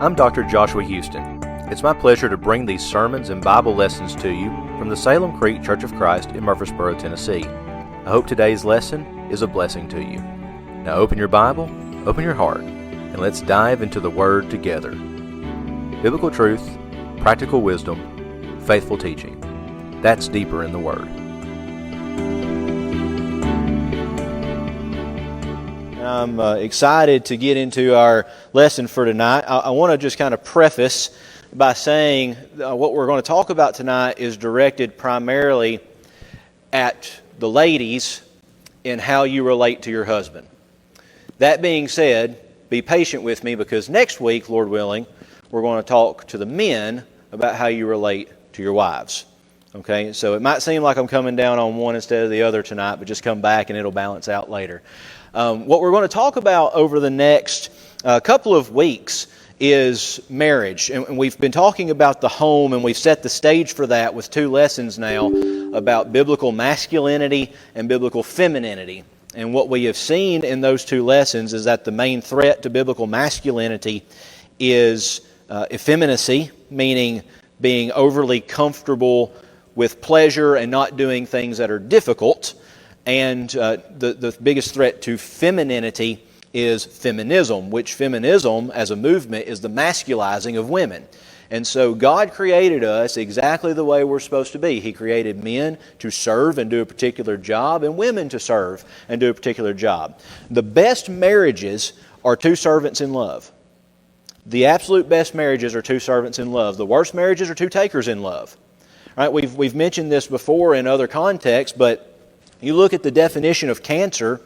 I'm Dr. Joshua Houston. It's my pleasure to bring these sermons and Bible lessons to you from the Salem Creek Church of Christ in Murfreesboro, Tennessee. I hope today's lesson is a blessing to you. Now open your Bible, open your heart, and let's dive into the Word together. Biblical truth, practical wisdom, faithful teaching. That's deeper in the Word. I'm excited to get into our lesson for tonight. I want to just kind of preface by saying what we're going to talk about tonight is directed primarily at the ladies and how you relate to your husband. That being said, be patient with me because next week, Lord willing, we're going to talk to the men about how you relate to your wives. Okay, so it might seem like I'm coming down on one instead of the other tonight, but just come back and it'll balance out later. What we're going to talk about over the next couple of weeks is marriage. And we've been talking about the home, and we've set the stage for that with 2 lessons now about biblical masculinity and biblical femininity. And what we have seen in those 2 lessons is that the main threat to biblical masculinity is effeminacy, meaning being overly comfortable with pleasure and not doing things that are difficult. And the biggest threat to femininity is feminism, which feminism as a movement is the masculizing of women. And so God created us exactly the way we're supposed to be. He created men to serve and do a particular job, and women to serve and do a particular job. The best marriages are 2 servants in love. The absolute best marriages are 2 servants in love. The worst marriages are 2 takers in love. Right? We've mentioned this before in other contexts, but you look at the definition of cancer.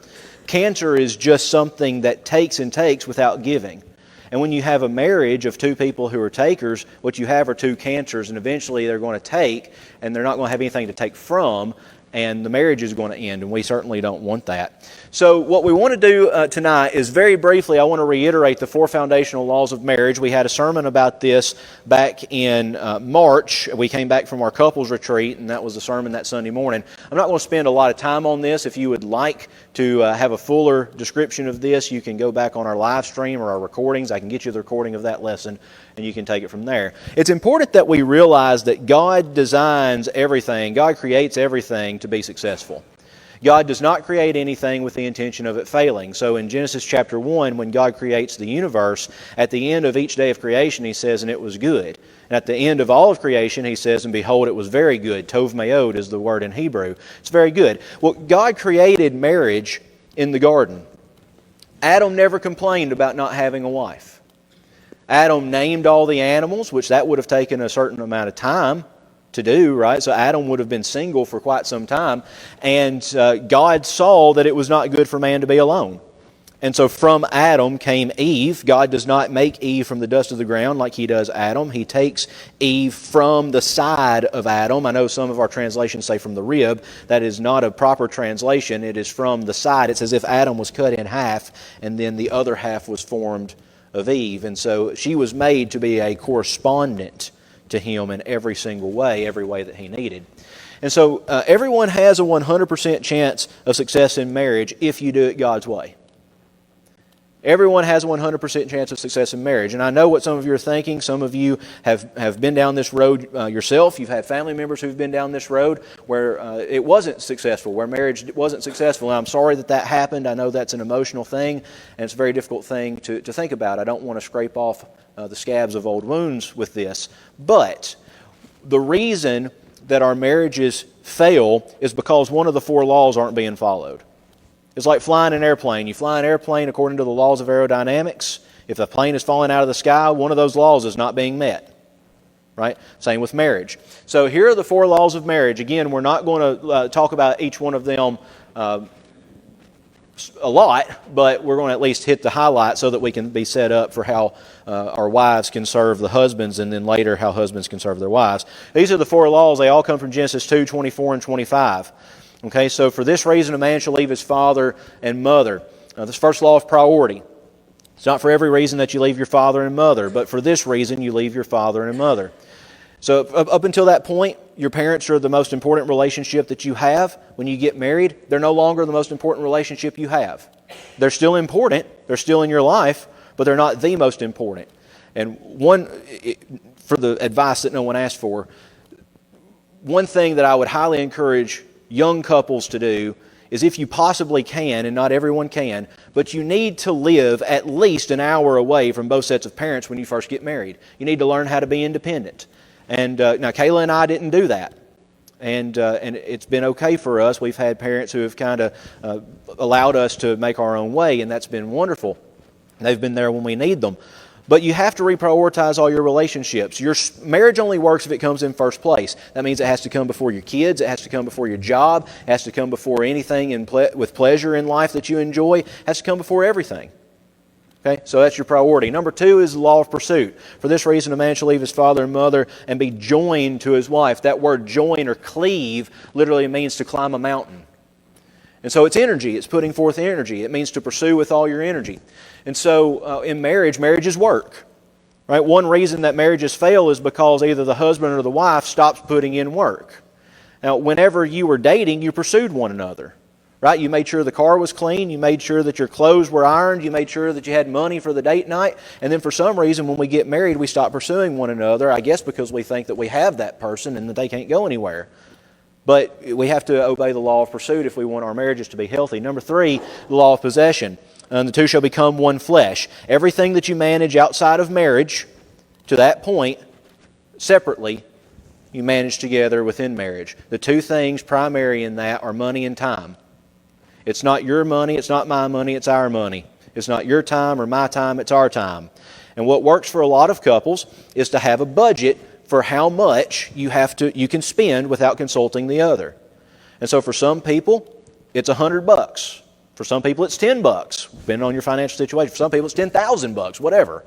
Cancer is just something that takes and takes without giving. And when you have a marriage of 2 people who are takers, what you have are 2 cancers, and eventually they're going to take, and they're not going to have anything to take from, and the marriage is going to end, and we certainly don't want that. So what we want to do tonight is very briefly, I want to reiterate the 4 foundational laws of marriage. We had a sermon about this back in March. We came back from our couples retreat, and that was the sermon that Sunday morning. I'm not going to spend a lot of time on this. If you would like to have a fuller description of this, you can go back on our live stream or our recordings. I can get you the recording of that lesson, and you can take it from there. It's important that we realize that God designs everything, God creates everything to be successful. God does not create anything with the intention of it failing. So in Genesis chapter 1, when God creates the universe, at the end of each day of creation, He says, and it was good. And at the end of all of creation, He says, and behold, it was very good. Tov meod is the word in Hebrew. It's very good. Well, God created marriage in the garden. Adam never complained about not having a wife. Adam named all the animals, which that would have taken a certain amount of time to do, right? So Adam would have been single for quite some time, and God saw that it was not good for man to be alone. And so from Adam came Eve. God does not make Eve from the dust of the ground like He does Adam. He takes Eve from the side of Adam. I know some of our translations say from the rib. That is not a proper translation. It is from the side. It's as if Adam was cut in half, and then the other half was formed of Eve. And so she was made to be a correspondent to him in every single way, every way that he needed. And so everyone has a 100% chance of success in marriage if you do it God's way. Everyone has a 100% chance of success in marriage. And I know what some of you are thinking. Some of you have been down this road yourself. You've had family members who've been down this road where it wasn't successful, where marriage wasn't successful. And I'm sorry that happened. I know that's an emotional thing, and it's a very difficult thing to think about. I don't want to scrape off the scabs of old wounds with this. But the reason that our marriages fail is because one of the 4 laws aren't being followed. It's like flying an airplane. You fly an airplane according to the laws of aerodynamics. If the plane is falling out of the sky, one of those laws is not being met. Right? Same with marriage. So here are the 4 laws of marriage. Again, we're not going to talk about each one of them a lot, but we're going to at least hit the highlight so that we can be set up for how our wives can serve the husbands, and then later how husbands can serve their wives. These are the 4 laws. They all come from Genesis 2, 24 and 25. Okay, so for this reason a man shall leave his father and mother. This first law of priority. It's not for every reason that you leave your father and mother, but for this reason you leave your father and mother. So up until that point, your parents are the most important relationship that you have. When you get married, they're no longer the most important relationship you have. They're still important, they're still in your life, but they're not the most important. And for the advice that no one asked for, one thing that I would highly encourage young couples to do is, if you possibly can, and not everyone can, but you need to live at least an hour away from both sets of parents when you first get married. You need to learn how to be independent. And now Kayla and I didn't do that. And it's been okay for us. We've had parents who have kind of allowed us to make our own way, and that's been wonderful. They've been there when we need them. But you have to reprioritize all your relationships. Your marriage only works if it comes in first place. That means it has to come before your kids. It has to come before your job. It has to come before anything with pleasure in life that you enjoy. It has to come before everything. Okay, so that's your priority. Number 2 is the law of pursuit. For this reason, a man shall leave his father and mother and be joined to his wife. That word join or cleave literally means to climb a mountain. And so it's energy. It's putting forth energy. It means to pursue with all your energy. And so in marriage is work. Right? One reason that marriages fail is because either the husband or the wife stops putting in work. Now, whenever you were dating, you pursued one another. Right? You made sure the car was clean. You made sure that your clothes were ironed. You made sure that you had money for the date night. And then for some reason, when we get married, we stop pursuing one another. I guess because we think that we have that person and that they can't go anywhere. But we have to obey the law of pursuit if we want our marriages to be healthy. Number 3, the law of possession. The two shall become one flesh. Everything that you manage outside of marriage, to that point, separately, you manage together within marriage. The two things primary in that are money and time. It's not your money, it's not my money, it's our money. It's not your time or my time, it's our time. And what works for a lot of couples is to have a budget for how much you can spend without consulting the other. And so for some people, it's $100. For some people, it's $10, depending on your financial situation. For some people, it's $10,000, whatever.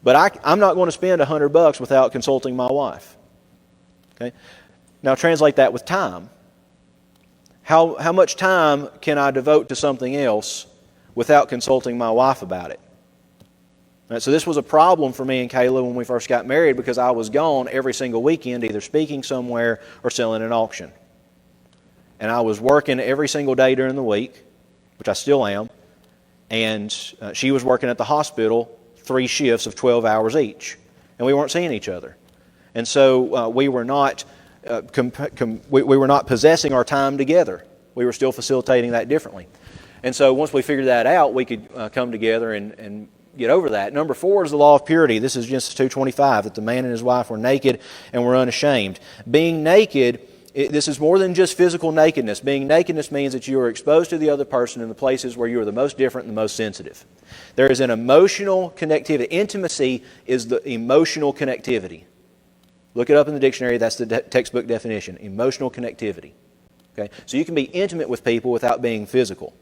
But I'm not going to spend $100 without consulting my wife. Okay? Now translate that with time. How much time can I devote to something else without consulting my wife about it? Right, so this was a problem for me and Kayla when we first got married, because I was gone every single weekend, either speaking somewhere or selling an auction. And I was working every single day during the week, which I still am, and she was working at the hospital 3 shifts of 12 hours each, and we weren't seeing each other. And so we were not possessing our time together. We were still facilitating that differently. And so once we figured that out, we could come together and get over that. Number 4 is the law of purity. This is Genesis 2:25, that the man and his wife were naked and were unashamed. Being naked, this is more than just physical nakedness. Being nakedness means that you are exposed to the other person in the places where you are the most different and the most sensitive. There is an emotional connectivity. Intimacy is the emotional connectivity. Look it up in the dictionary. That's the textbook definition. Emotional connectivity. Okay? So you can be intimate with people without being physical.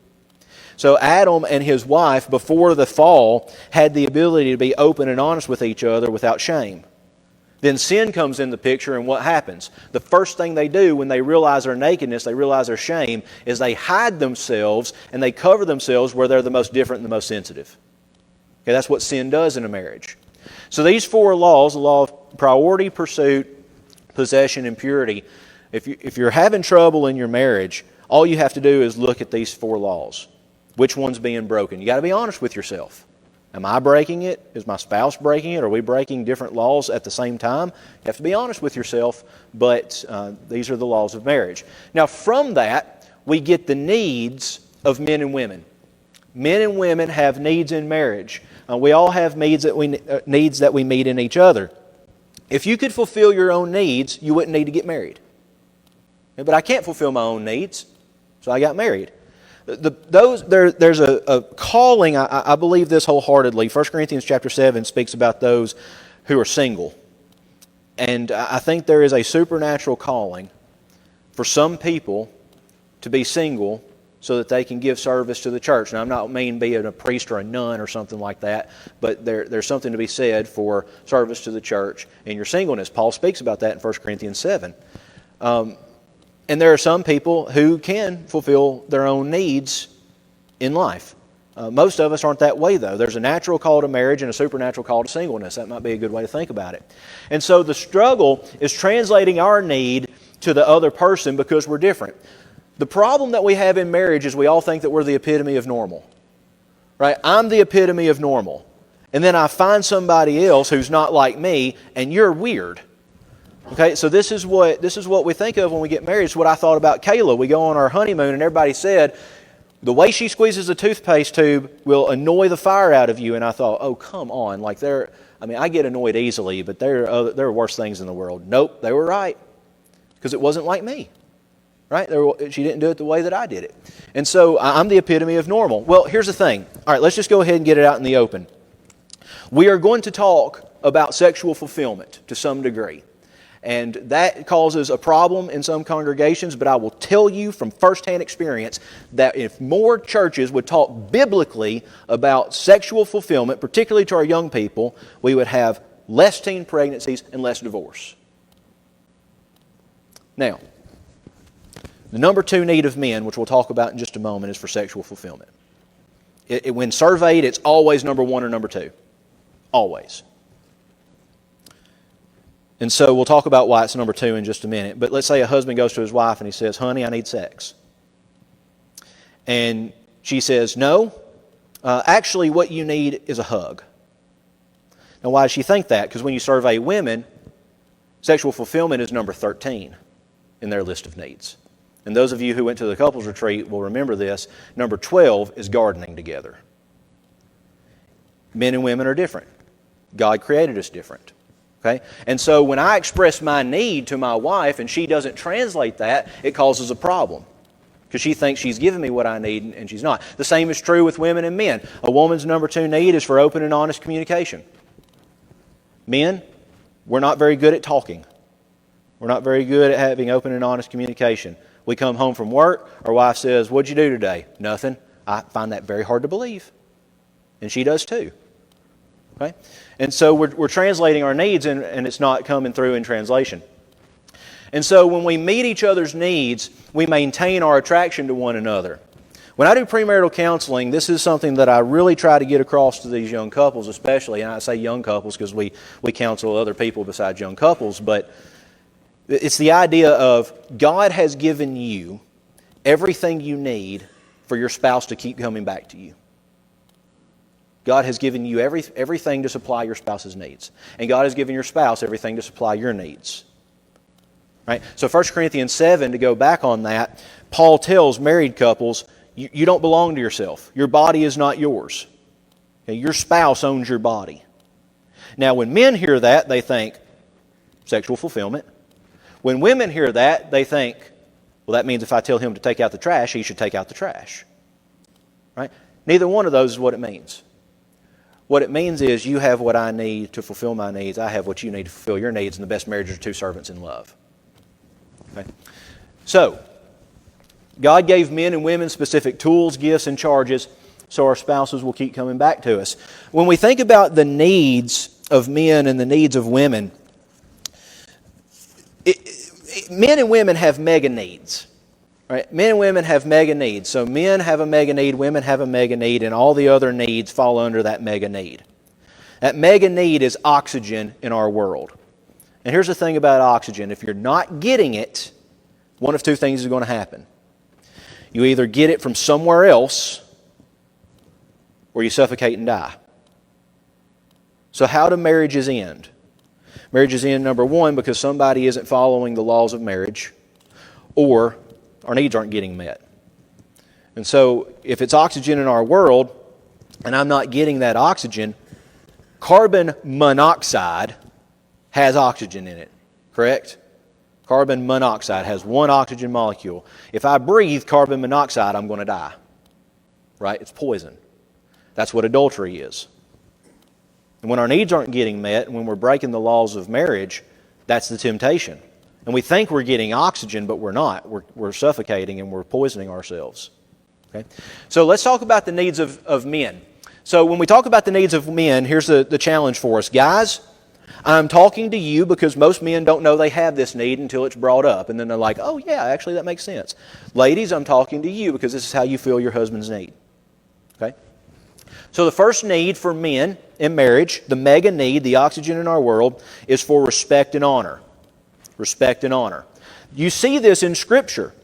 So Adam and his wife, before the fall, had the ability to be open and honest with each other without shame. Then sin comes in the picture, and what happens? The first thing they do when they realize their nakedness, they realize their shame, is they hide themselves and they cover themselves where they're the most different and the most sensitive. Okay, that's what sin does in a marriage. So these 4 laws, the law of priority, pursuit, possession, and purity, if you're having trouble in your marriage, all you have to do is look at these 4 laws. Which one's being broken? You got to be honest with yourself. Am I breaking it? Is my spouse breaking it? Are we breaking different laws at the same time? You have to be honest with yourself, but these are the laws of marriage. Now, from that, we get the needs of men and women. Men and women have needs in marriage. We all have needs that we meet in each other. If you could fulfill your own needs, you wouldn't need to get married. But I can't fulfill my own needs, so I got married. There's a calling, I believe this wholeheartedly. 1 Corinthians chapter 7 speaks about those who are single. And I think there is a supernatural calling for some people to be single so that they can give service to the church. Now, I'm not mean being a priest or a nun or something like that, but there's something to be said for service to the church in your singleness. Paul speaks about that in 1 Corinthians 7. And there are some people who can fulfill their own needs in life. Most of us aren't that way, though. There's a natural call to marriage and a supernatural call to singleness. That might be a good way to think about it. And so the struggle is translating our need to the other person because we're different. The problem that we have in marriage is we all think that we're the epitome of normal. Right? I'm the epitome of normal. and then I find somebody else who's not like me, and you're weird. Okay, so this is what we think of when we get married. It's what I thought about Kayla. We go on our honeymoon, and everybody said, the way she squeezes a toothpaste tube will annoy the fire out of you. And I thought, oh, come on. I get annoyed easily, but there are worse things in the world. Nope, they were right, because it wasn't like me. Right? She didn't do it the way that I did it. And so I'm the epitome of normal. Well, here's the thing. All right, let's just go ahead and get it out in the open. We are going to talk about sexual fulfillment to some degree. And that causes a problem in some congregations, but I will tell you from firsthand experience that if more churches would talk biblically about sexual fulfillment, particularly to our young people, we would have less teen pregnancies and less divorce. Now, the number 2 need of men, which we'll talk about in just a moment, is for sexual fulfillment. When surveyed, it's always number 1 or number 2. Always. And so we'll talk about why it's number 2 in just a minute. But let's say a husband goes to his wife and he says, honey, I need sex. And she says, no, actually what you need is a hug. Now why does she think that? Because when you survey women, sexual fulfillment is number 13 in their list of needs. And those of you who went to the couples retreat will remember this. Number 12 is gardening together. Men and women are different. God created us different. Okay? And so when I express my need to my wife and she doesn't translate that, it causes a problem. Because she thinks she's giving me what I need and she's not. The same is true with women and men. A woman's number 2 need is for open and honest communication. Men, we're not very good at talking. We're not very good at having open and honest communication. We come home from work, our wife says, what'd you do today? Nothing. I find that very hard to believe. And she does too. Okay? And so we're translating our needs and it's not coming through in translation. And so when we meet each other's needs, we maintain our attraction to one another. When I do premarital counseling, this is something that I really try to get across to these young couples especially. And I say young couples because we counsel other people besides young couples. But it's the idea of God has given you everything you need for your spouse to keep coming back to you. God has given you everything to supply your spouse's needs. And God has given your spouse everything to supply your needs. Right? So 1 Corinthians 7, to go back on that, Paul tells married couples, you don't belong to yourself. Your body is not yours. Okay? Your spouse owns your body. Now when men hear that, they think sexual fulfillment. When women hear that, they think, well, that means if I tell him to take out the trash, he should take out the trash. Right? Neither one of those is what it means. What it means is you have what I need to fulfill my needs. I have what you need to fulfill your needs. And the best marriage are 2 servants in love. Okay? So, God gave men and women specific tools, gifts, and charges so our spouses will keep coming back to us. When we think about the needs of men and the needs of women, men and women have mega needs. Right? Men and women have mega needs. So men have a mega need, women have a mega need, and all the other needs fall under that mega need. That mega need is oxygen in our world. And here's the thing about oxygen. If you're not getting it, one of 2 things is going to happen. You either get it from somewhere else, or you suffocate and die. So how do marriages end? Marriages end, number 1, because somebody isn't following the laws of marriage, or our needs aren't getting met. And so if it's oxygen in our world and I'm not getting that oxygen, carbon monoxide has oxygen in it, correct? Carbon monoxide has 1 oxygen molecule. If I breathe carbon monoxide, I'm going to die. Right? It's poison. That's what adultery is. And when our needs aren't getting met, when we're breaking the laws of marriage, that's the temptation. And we think we're getting oxygen, but we're not. We're suffocating and we're poisoning ourselves. Okay? So let's talk about the needs of men. So when we talk about the needs of men, here's the challenge for us. Guys, I'm talking to you because most men don't know they have this need until it's brought up. And then they're like, oh yeah, actually that makes sense. Ladies, I'm talking to you because this is how you feel your husband's need. Okay? So the first need for men in marriage, the mega need, the oxygen in our world, is for respect and honor. Respect and honor. You see this in Scripture.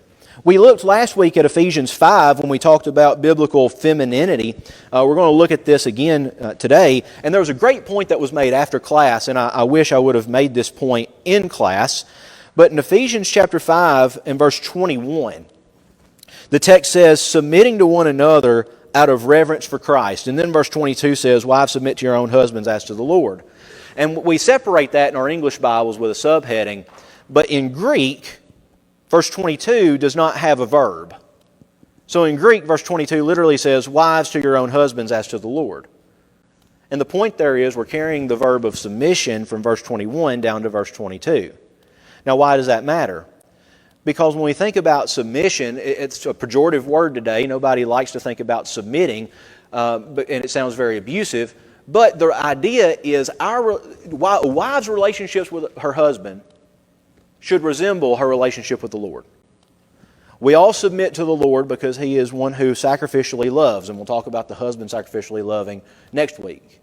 We looked last week at Ephesians 5 when we talked about biblical femininity. We're going to look at this again today. And there was a great point that was made after class, and I wish I would have made this point in class. But in Ephesians chapter 5 and verse 21, the text says, submitting to one another out of reverence for Christ. And then verse 22 says, wives, submit to your own husbands as to the Lord. And we separate that in our English Bibles with a subheading. But in Greek, verse 22 does not have a verb. So in Greek, verse 22 literally says, wives to your own husbands as to the Lord. And the point there is we're carrying the verb of submission from verse 21 down to verse 22. Now why does that matter? Because when we think about submission, it's a pejorative word today. Nobody likes to think about submitting, and it sounds very abusive. But the idea is a wife's relationships with her husband should resemble her relationship with the Lord. We all submit to the Lord because He is one who sacrificially loves, and we'll talk about the husband sacrificially loving next week.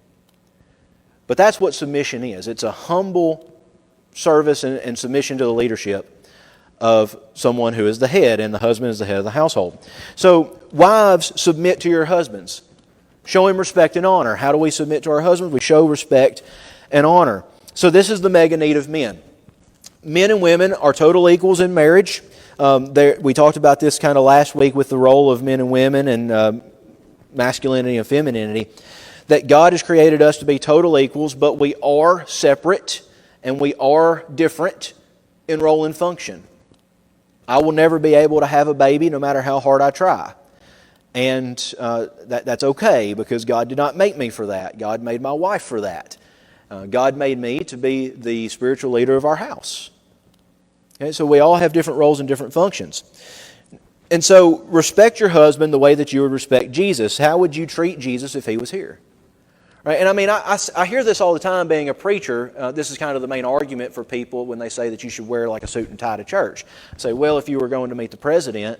But that's what submission is. It's a humble service and submission to the leadership of someone who is the head, and the husband is the head of the household. So, wives, submit to your husbands. Show him respect and honor. How do we submit to our husbands? We show respect and honor. So this is the mega need of men. Men and women are total equals in marriage. We talked about this kind of last week with the role of men and women and masculinity and femininity. That God has created us to be total equals, but we are separate and we are different in role and function. I will never be able to have a baby no matter how hard I try. And that's okay because God did not make me for that. God made my wife for that. God made me to be the spiritual leader of our house. Okay, so we all have different roles and different functions. And so respect your husband the way that you would respect Jesus. How would you treat Jesus if He was here? Right? And I mean, I hear this all the time being a preacher. This is kind of the main argument for people when they say that you should wear like a suit and tie to church. I say, well, if you were going to meet the president,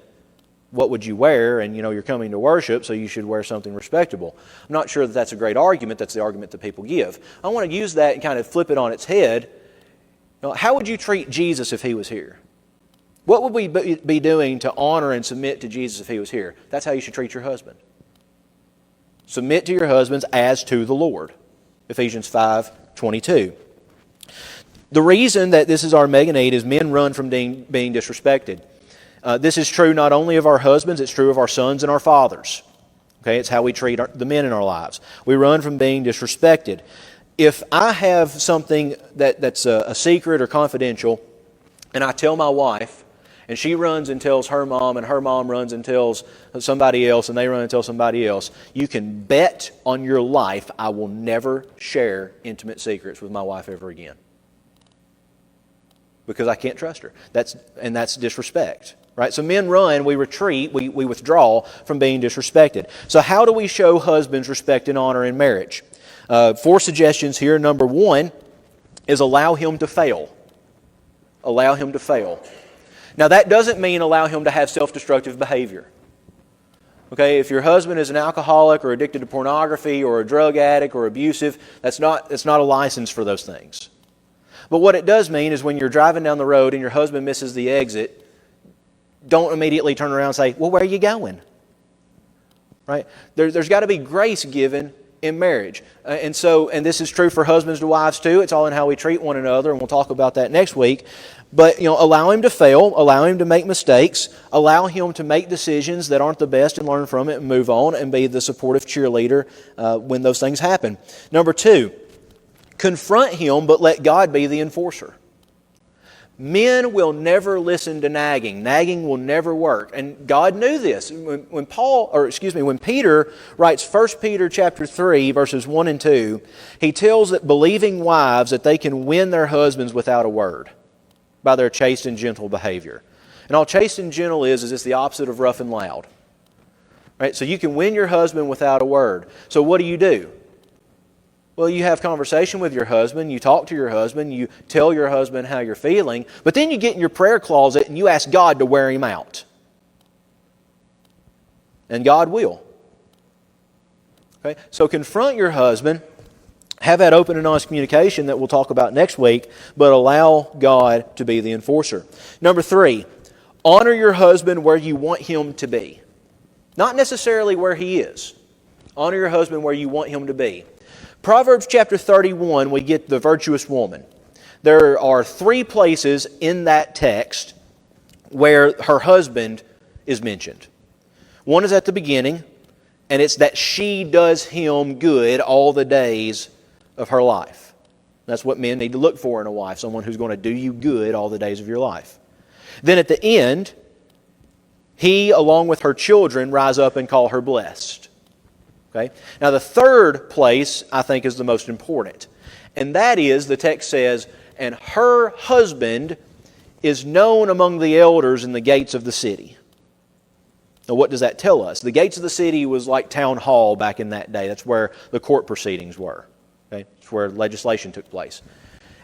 what would you wear? And you're coming to worship, so you should wear something respectable. I'm not sure that that's a great argument. That's the argument that people give. I want to use that and kind of flip it on its head. How would you treat Jesus if He was here? What would we be doing to honor and submit to Jesus if He was here? That's how you should treat your husband. Submit to your husbands as to the Lord. Ephesians 5:22. The reason that this is our mega need is men run from being disrespected. This is true not only of our husbands, it's true of our sons and our fathers. Okay, it's how we treat the men in our lives. We run from being disrespected. If I have something that's a secret or confidential, and I tell my wife, and she runs and tells her mom, and her mom runs and tells somebody else, and they run and tell somebody else, you can bet on your life I will never share intimate secrets with my wife ever again. Because I can't trust her. That's disrespect. Right? So men run, we retreat, we withdraw from being disrespected. So how do we show husbands respect and honor in marriage? 4 suggestions here. Number 1 is allow him to fail. Allow him to fail. Now that doesn't mean allow him to have self-destructive behavior. Okay, if your husband is an alcoholic or addicted to pornography or a drug addict or abusive, that's not a license for those things. But what it does mean is when you're driving down the road and your husband misses the exit, don't immediately turn around and say, well, where are you going? Right? There's got to be grace given in marriage. And this is true for husbands to wives too. It's all in how we treat one another, and we'll talk about that next week. But, allow him to fail, allow him to make mistakes, allow him to make decisions that aren't the best and learn from it and move on and be the supportive cheerleader when those things happen. Number 2, confront him, but let God be the enforcer. Men will never listen to nagging. Nagging will never work. And God knew this. When Peter writes 1 Peter chapter 3, verses 1 and 2, he tells that believing wives that they can win their husbands without a word by their chaste and gentle behavior. And all chaste and gentle is it's the opposite of rough and loud. Right? So you can win your husband without a word. So what do? Well, you have conversation with your husband, you talk to your husband, you tell your husband how you're feeling, but then you get in your prayer closet and you ask God to wear him out. And God will. Okay? So confront your husband, have that open and honest communication that we'll talk about next week, but allow God to be the enforcer. Number 3, Honor your husband where you want him to be. Not necessarily where he is. Honor your husband where you want him to be. Proverbs chapter 31, we get the virtuous woman. There are 3 places in that text where her husband is mentioned. One is at the beginning, and it's that she does him good all the days of her life. That's what men need to look for in a wife, someone who's going to do you good all the days of your life. Then at the end, he, along with her children, rise up and call her blessed. Okay? Now the third place, I think, is the most important. And that is, the text says, and her husband is known among the elders in the gates of the city. Now what does that tell us? The gates of the city was like town hall back in that day. That's where the court proceedings were. Okay? It's where legislation took place.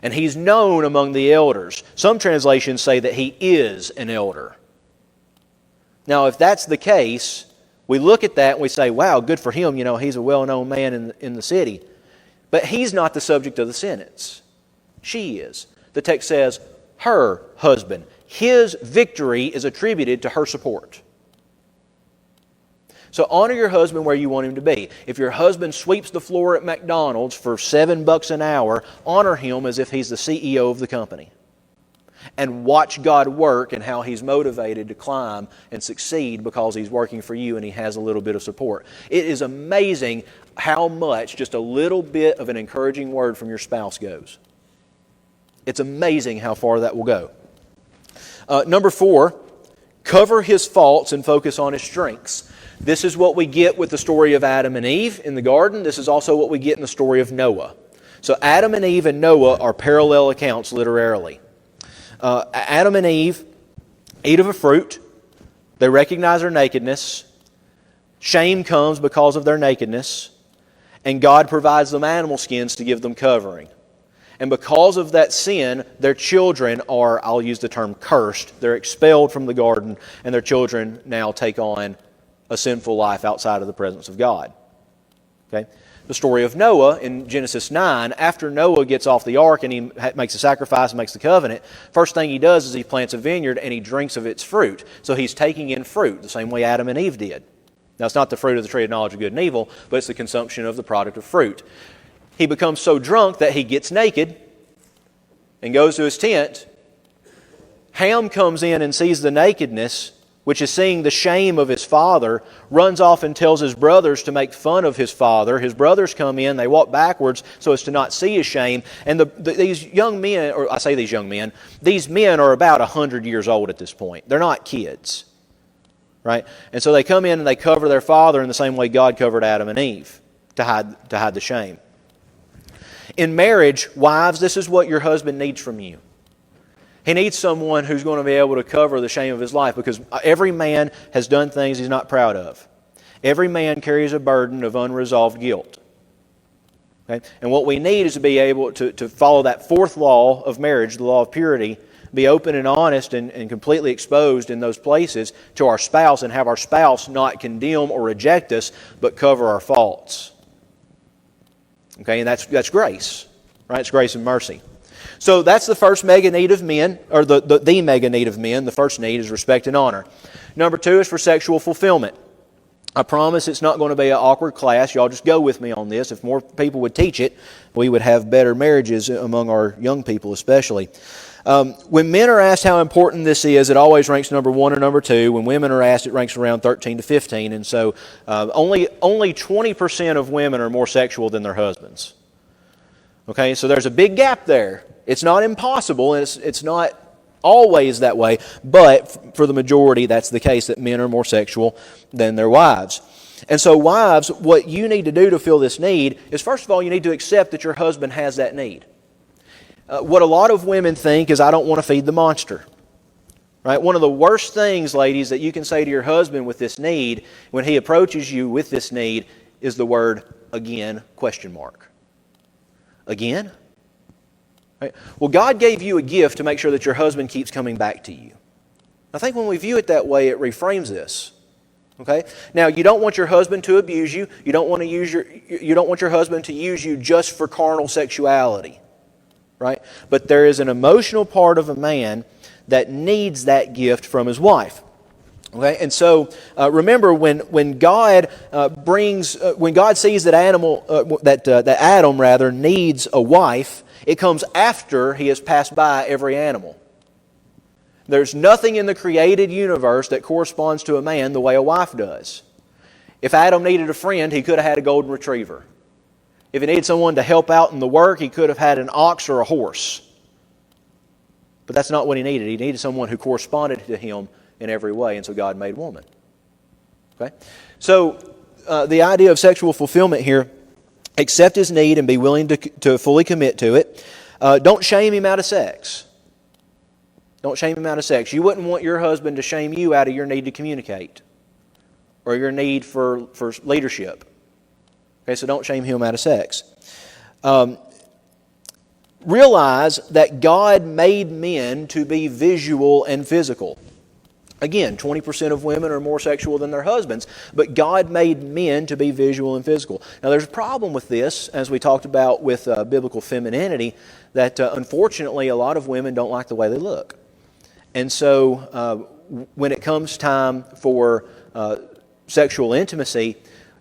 And he's known among the elders. Some translations say that he is an elder. Now if that's the case, we look at that and we say, wow, good for him, he's a well-known man in the city. But he's not the subject of the sentence. She is. The text says, her husband. His victory is attributed to her support. So honor your husband where you want him to be. If your husband sweeps the floor at McDonald's for $7 an hour, honor him as if he's the CEO of the company. And watch God work and how He's motivated to climb and succeed because He's working for you and He has a little bit of support. It is amazing how much just a little bit of an encouraging word from your spouse goes. It's amazing how far that will go. Number 4, cover his faults and focus on his strengths. This is what we get with the story of Adam and Eve in the garden. This is also what we get in the story of Noah. So Adam and Eve and Noah are parallel accounts literarily. Adam and Eve eat of a fruit. They recognize their nakedness. Shame comes because of their nakedness. And God provides them animal skins to give them covering. And because of that sin, their children are, I'll use the term cursed. They're expelled from the garden, and their children now take on a sinful life outside of the presence of God. Okay? The story of Noah in Genesis 9, after Noah gets off the ark and he makes a sacrifice and makes the covenant, first thing he does is he plants a vineyard and he drinks of its fruit. So he's taking in fruit, the same way Adam and Eve did. Now it's not the fruit of the tree of knowledge of good and evil, but it's the consumption of the product of fruit. He becomes so drunk that he gets naked and goes to his tent. Ham comes in and sees the nakedness, which is seeing the shame of his father, runs off and tells his brothers to make fun of his father. His brothers come in, they walk backwards so as to not see his shame. And these young men, or I say these young men, these men are about 100 years old at this point. They're not kids. Right? And so they come in and they cover their father in the same way God covered Adam and Eve to hide the shame. In marriage, wives, this is what your husband needs from you. He needs someone who's going to be able to cover the shame of his life, because every man has done things he's not proud of. Every man carries a burden of unresolved guilt. Okay? And what we need is to be able to follow that fourth law of marriage, the law of purity, be open and honest and completely exposed in those places to our spouse, and have our spouse not condemn or reject us, but cover our faults. Okay, and that's grace. Right? It's grace and mercy. So that's the first mega need of men, or the mega need of men. The first need is respect and honor. Number 2 is for sexual fulfillment. I promise it's not going to be an awkward class. Y'all just go with me on this. If more people would teach it, we would have better marriages among our young people especially. When men are asked how important this is, it always ranks number 1 or number 2. When women are asked, it ranks around 13 to 15. And so only 20% of women are more sexual than their husbands. Okay, so there's a big gap there. It's not impossible, and it's not always that way, but for the majority, that's the case, that men are more sexual than their wives. And so wives, what you need to do to fill this need is, first of all, you need to accept that your husband has that need. What a lot of women think is, I don't want to feed the monster. Right? One of the worst things, ladies, that you can say to your husband with this need, when he approaches you with this need, is the word, again, question mark. Again? Right? Well, God gave you a gift to make sure that your husband keeps coming back to you. I think when we view it that way, it reframes this. Okay? Now, you don't want your husband to abuse you. You don't want your husband to use you just for carnal sexuality. Right? But there is an emotional part of a man that needs that gift from his wife. Okay, and so remember when God when God sees that Adam rather needs a wife, it comes after he has passed by every animal. There's nothing in the created universe that corresponds to a man the way a wife does. If Adam needed a friend, he could have had a golden retriever. If he needed someone to help out in the work, he could have had an ox or a horse. But that's not what he needed. He needed someone who corresponded to him in every way, and so God made woman. Okay? So the idea of sexual fulfillment here, accept his need and be willing to fully commit to it. Don't shame him out of sex. Don't shame him out of sex. You wouldn't want your husband to shame you out of your need to communicate or your need for leadership. Okay, so don't shame him out of sex. Realize that God made men to be visual and physical. Again, 20% of women are more sexual than their husbands, but God made men to be visual and physical. Now, there's a problem with this, as we talked about with biblical femininity, that unfortunately a lot of women don't like the way they look. And so when it comes time for sexual intimacy,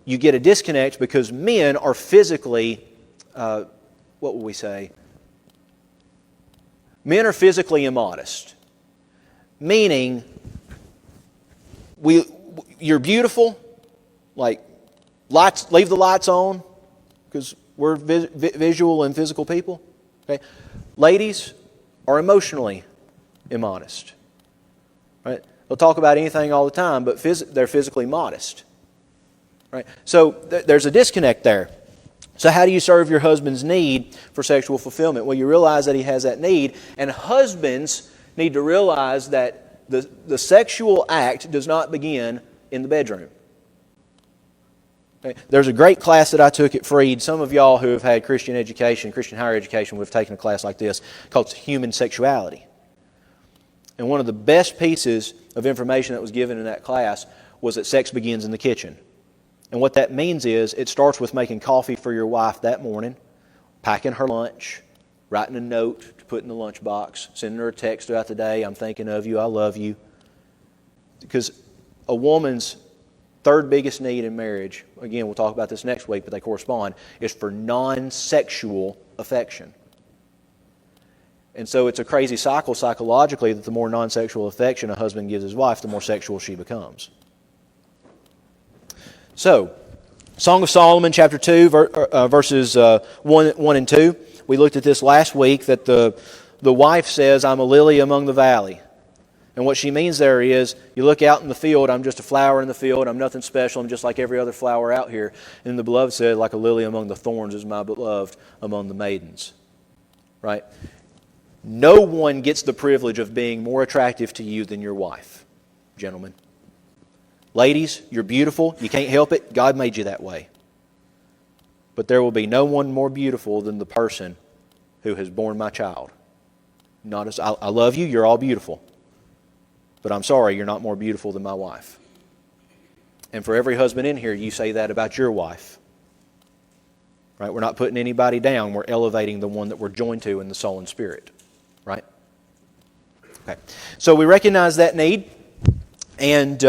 you get a disconnect because men are physically, what would we say? Men are physically immodest, meaning you're beautiful, like lights. Leave the lights on, because we're visual and physical people. Okay, ladies are emotionally immodest. Right? They'll talk about anything all the time, but they're physically modest. Right? So there's a disconnect there. So how do you serve your husband's need for sexual fulfillment? Well, you realize that he has that need, and husbands need to realize that the sexual act does not begin in the bedroom. Okay? There's a great class that I took at Freed. Some of y'all who have had Christian education, Christian higher education, would have taken a class like this called Human Sexuality. And one of the best pieces of information that was given in that class was that sex begins in the kitchen. And what that means is it starts with making coffee for your wife that morning, packing her lunch, writing a note to put in the lunchbox, sending her a text throughout the day, I'm thinking of you, I love you. Because a woman's third biggest need in marriage, again, we'll talk about this next week, but they correspond, is for non-sexual affection. And so it's a crazy cycle psychologically that the more non-sexual affection a husband gives his wife, the more sexual she becomes. So, Song of Solomon, chapter 2, verses 1 and 2. We looked at this last week, that the wife says, I'm a lily among the valley. And what she means there is, you look out in the field, I'm just a flower in the field, I'm nothing special, I'm just like every other flower out here. And the beloved said, like a lily among the thorns is my beloved among the maidens. Right? No one gets the privilege of being more attractive to you than your wife, gentlemen. Ladies, you're beautiful. You can't help it. God made you that way. But there will be no one more beautiful than the person who has borne my child. I love you. You're all beautiful. But I'm sorry, you're not more beautiful than my wife. And for every husband in here, you say that about your wife. Right? We're not putting anybody down. We're elevating the one that we're joined to in the soul and spirit. Right? Okay. So we recognize that need. And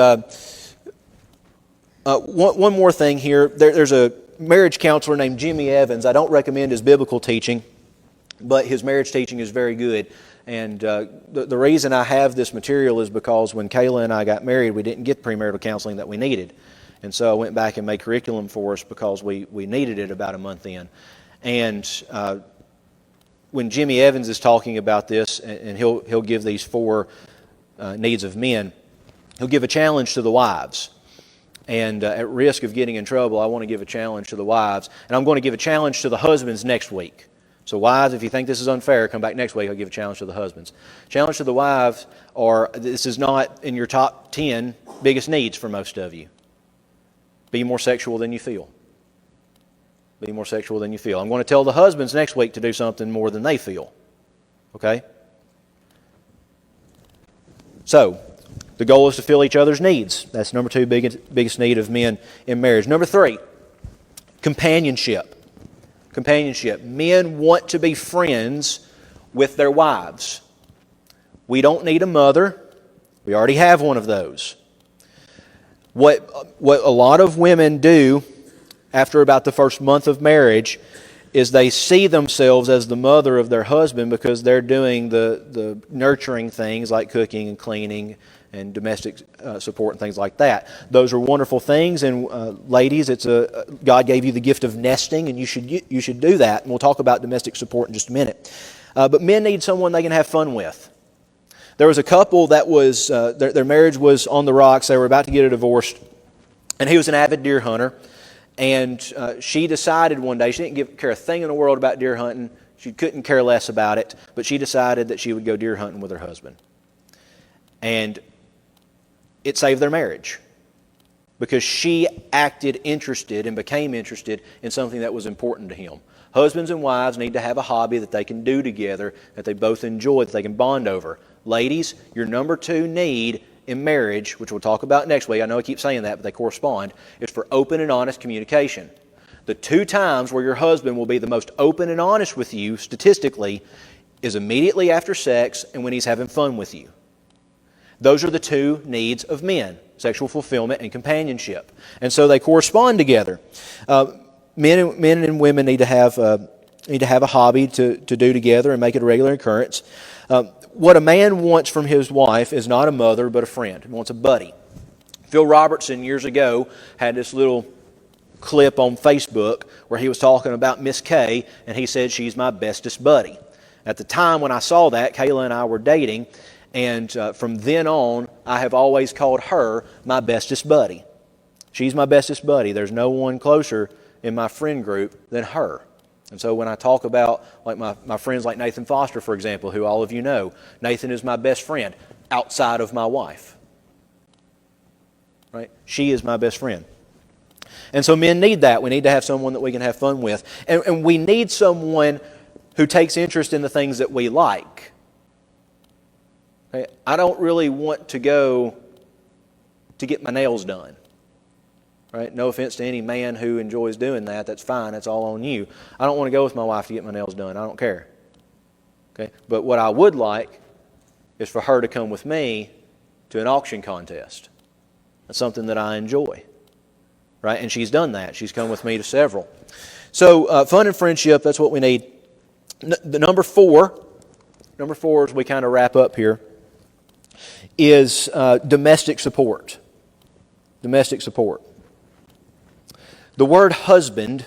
one more thing here. There's a marriage counselor named Jimmy Evans. I don't recommend his biblical teaching, but his marriage teaching is very good. And the reason I have this material is because when Kayla and I got married, we didn't get premarital counseling that we needed. And so I went back and made curriculum for us because we needed it about a month in. And when Jimmy Evans is talking about this, and he'll give these 4 needs of men, he'll give a challenge to the wives. And at risk of getting in trouble, I want to give a challenge to the wives. And I'm going to give a challenge to the husbands next week. So wives, if you think this is unfair, come back next week. I'll give a challenge to the husbands. Challenge to the wives are, this is not in your top 10 biggest needs for most of you. Be more sexual than you feel. Be more sexual than you feel. I'm going to tell the husbands next week to do something more than they feel. Okay? So, the goal is to fill each other's needs. That's number 2 biggest need of men in marriage. Number 3, companionship. Companionship. Men want to be friends with their wives. We don't need a mother. We already have one of those. What a lot of women do after about the first month of marriage is they see themselves as the mother of their husband because they're doing the nurturing things like cooking and cleaning and domestic support and things like that. Those are wonderful things, and ladies, God gave you the gift of nesting, and you should do that. And we'll talk about domestic support in just a minute. But men need someone they can have fun with. There was a couple that was their marriage was on the rocks. They were about to get a divorce, and he was an avid deer hunter. And she decided one day, she didn't care a thing in the world about deer hunting. She couldn't care less about it, but she decided that she would go deer hunting with her husband. And it saved their marriage because she acted interested and became interested in something that was important to him. Husbands and wives need to have a hobby that they can do together, that they both enjoy, that they can bond over. Ladies, your number 2 need in marriage, which we'll talk about next week, I know I keep saying that, but they correspond, is for open and honest communication. The 2 times where your husband will be the most open and honest with you, statistically, is immediately after sex and when he's having fun with you. Those are the 2 needs of men, sexual fulfillment and companionship. And so they correspond together. Men and women need to have a hobby to do together and make it a regular occurrence. What a man wants from his wife is not a mother, but a friend. He wants a buddy. Phil Robertson years ago had this little clip on Facebook where he was talking about Miss Kay, and he said, she's my bestest buddy. At the time when I saw that, Kayla and I were dating, and from then on, I have always called her my bestest buddy. She's my bestest buddy. There's no one closer in my friend group than her. And so when I talk about like my friends like Nathan Foster, for example, who all of you know, Nathan is my best friend outside of my wife. Right? She is my best friend. And so men need that. We need to have someone that we can have fun with. And we need someone who takes interest in the things that we like. Okay? I don't really want to go to get my nails done. Right? No offense to any man who enjoys doing that. That's fine. That's all on you. I don't want to go with my wife to get my nails done. I don't care. Okay? But what I would like is for her to come with me to an auction contest. That's something that I enjoy. Right? And she's done that. She's come with me to several. So fun and friendship, that's what we need. The number four, as we kind of wrap up here, is domestic support. Domestic support. The word husband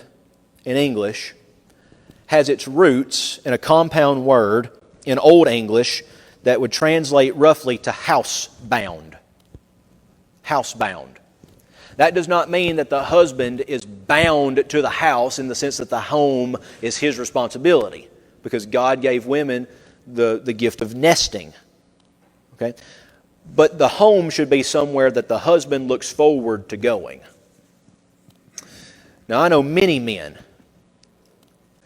in English has its roots in a compound word in Old English that would translate roughly to housebound. Housebound. That does not mean that the husband is bound to the house in the sense that the home is his responsibility, because God gave women the gift of nesting. Okay? But the home should be somewhere that the husband looks forward to going. Now, I know many men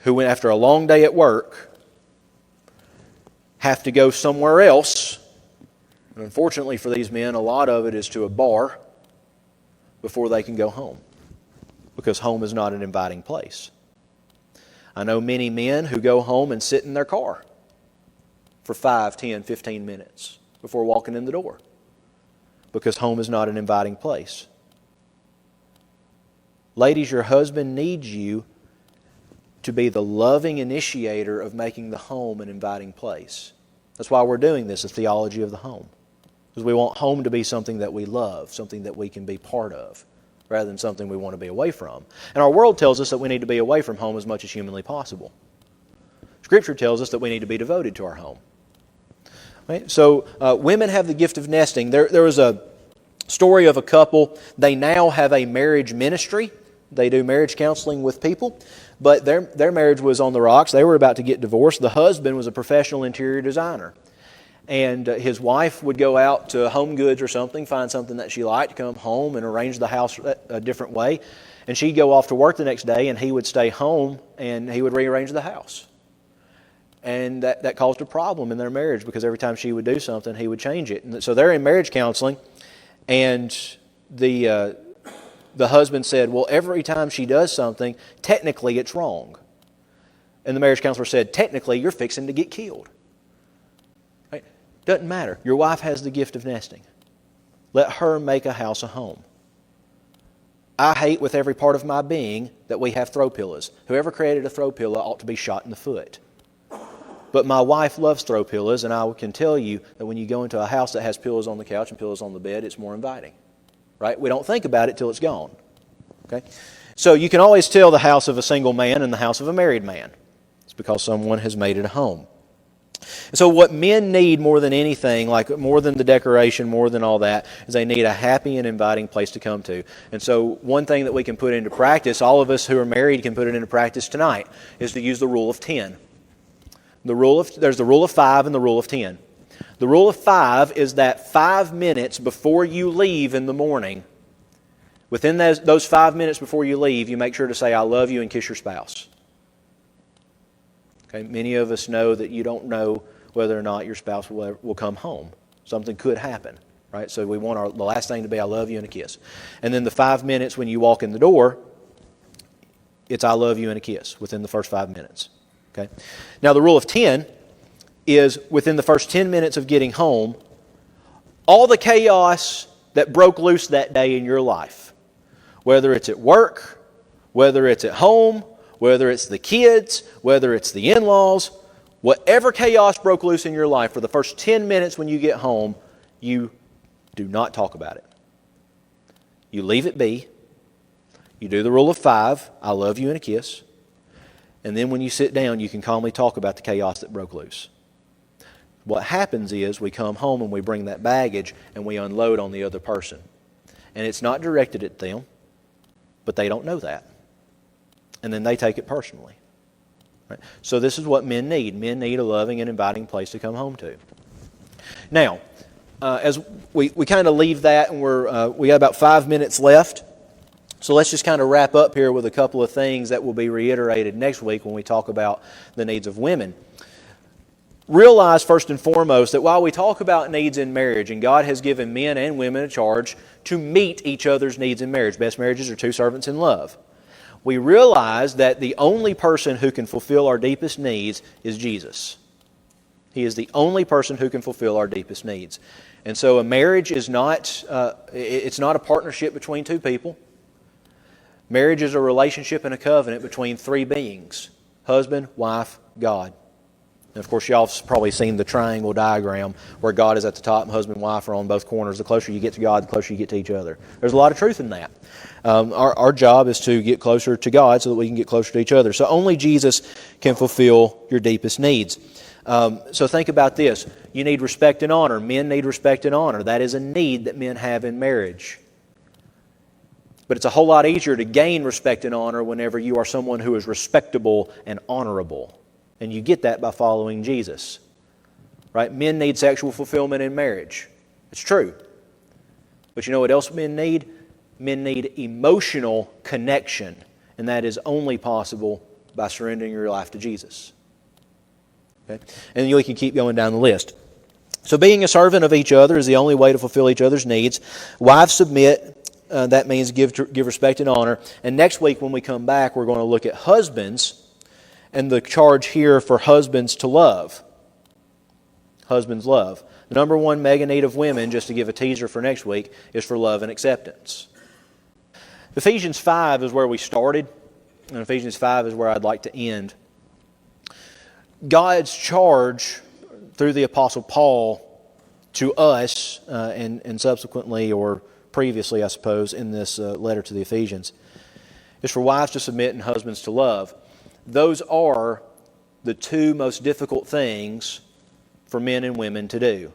who, after a long day at work, have to go somewhere else. And unfortunately for these men, a lot of it is to a bar before they can go home, because home is not an inviting place. I know many men who go home and sit in their car for 5, 10, 15 minutes before walking in the door, because home is not an inviting place. Ladies, your husband needs you to be the loving initiator of making the home an inviting place. That's why we're doing this, a theology of the home. Because we want home to be something that we love, something that we can be part of, rather than something we want to be away from. And our world tells us that we need to be away from home as much as humanly possible. Scripture tells us that we need to be devoted to our home. Right? So women have the gift of nesting. There was a story of a couple. They now have a marriage ministry. They do marriage counseling with people. But their marriage was on the rocks. They were about to get divorced. The husband was a professional interior designer. And his wife would go out to Home Goods or something, find something that she liked, come home and arrange the house a different way. And she'd go off to work the next day, and he would stay home, and he would rearrange the house. And that caused a problem in their marriage, because every time she would do something, he would change it. And so they're in marriage counseling, and the husband said, well, every time she does something, technically it's wrong. And the marriage counselor said, technically you're fixing to get killed. Right? Doesn't matter. Your wife has the gift of nesting. Let her make a house a home. I hate with every part of my being that we have throw pillows. Whoever created a throw pillow ought to be shot in the foot. But my wife loves throw pillows, and I can tell you that when you go into a house that has pillows on the couch and pillows on the bed, it's more inviting. Right? We don't think about it till it's gone. Okay? So you can always tell the house of a single man and the house of a married man. It's because someone has made it a home. And so what men need more than anything, like more than the decoration, more than all that, is they need a happy and inviting place to come to. And so one thing that we can put into practice, all of us who are married can put it into practice tonight, is to use the rule of 10. There's the rule of 5 and the rule of 10. The rule of 5 is that 5 minutes before you leave in the morning, within those 5 minutes before you leave, you make sure to say, I love you, and kiss your spouse. Okay, many of us know that you don't know whether or not your spouse will come home. Something could happen, right? So we want the last thing to be, I love you, and a kiss. And then the 5 minutes when you walk in the door, it's I love you and a kiss within the first 5 minutes. Okay. Now the rule of 10 is within the first 10 minutes of getting home, all the chaos that broke loose that day in your life, whether it's at work, whether it's at home, whether it's the kids, whether it's the in-laws, whatever chaos broke loose in your life, for the first 10 minutes when you get home, you do not talk about it. You leave it be. You do the rule of 5, I love you and a kiss. And then when you sit down, you can calmly talk about the chaos that broke loose. What happens is we come home and we bring that baggage and we unload on the other person. And it's not directed at them, but they don't know that. And then they take it personally. Right? So this is what men need. Men need a loving and inviting place to come home to. Now, as we kind of leave that, and we got about 5 minutes left. So let's just kind of wrap up here with a couple of things that will be reiterated next week when we talk about the needs of women. Realize first and foremost that while we talk about needs in marriage, and God has given men and women a charge to meet each other's needs in marriage. Best marriages are two servants in love. We realize that the only person who can fulfill our deepest needs is Jesus. He is the only person who can fulfill our deepest needs. And so a marriage is not, it's not a partnership between two people. Marriage is a relationship and a covenant between three beings: husband, wife, God. And of course, y'all have probably seen the triangle diagram where God is at the top and husband and wife are on both corners. The closer you get to God, the closer you get to each other. There's a lot of truth in that. Our job is to get closer to God so that we can get closer to each other. So only Jesus can fulfill your deepest needs. So think about this. You need respect and honor. Men need respect and honor. That is a need that men have in marriage. But it's a whole lot easier to gain respect and honor whenever you are someone who is respectable and honorable. And you get that by following Jesus. Right? Men need sexual fulfillment in marriage. It's true. But you know what else men need? Men need emotional connection. And that is only possible by surrendering your life to Jesus. Okay? And you can keep going down the list. So being a servant of each other is the only way to fulfill each other's needs. Wives submit. That means give respect and honor. And next week when we come back, we're going to look at husbands and the charge here for husbands to love. Husbands love. The number one mega need of women, just to give a teaser for next week, is for love and acceptance. Ephesians 5 is where we started, and Ephesians 5 is where I'd like to end. God's charge through the Apostle Paul to us, and subsequently, or previously, I suppose, in this letter to the Ephesians, is for wives to submit and husbands to love. Those are the two most difficult things for men and women to do.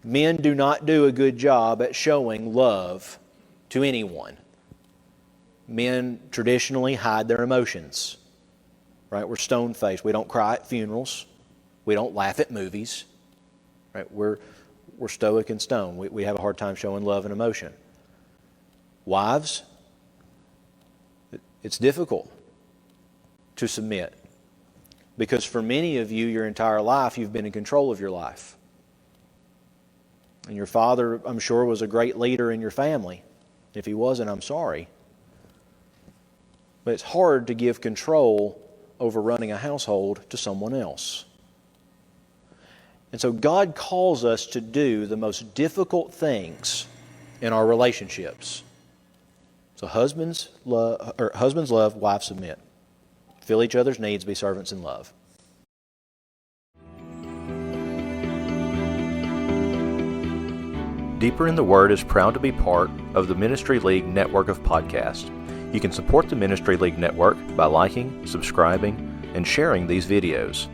Men do not do a good job at showing love to anyone. Men traditionally hide their emotions. Right? We're stone-faced. We don't cry at funerals. We don't laugh at movies. Right? We're stoic and stone. We have a hard time showing love and emotion. Wives, it's difficult to submit because for many of you, your entire life, you've been in control of your life. And your father, I'm sure, was a great leader in your family. If he wasn't, I'm sorry. But it's hard to give control over running a household to someone else. And so God calls us to do the most difficult things in our relationships. So husbands love, wives submit. Fill each other's needs, be servants in love. Deeper in the Word is proud to be part of the Ministry League network of podcasts. You can support the Ministry League network by liking, subscribing, and sharing these videos.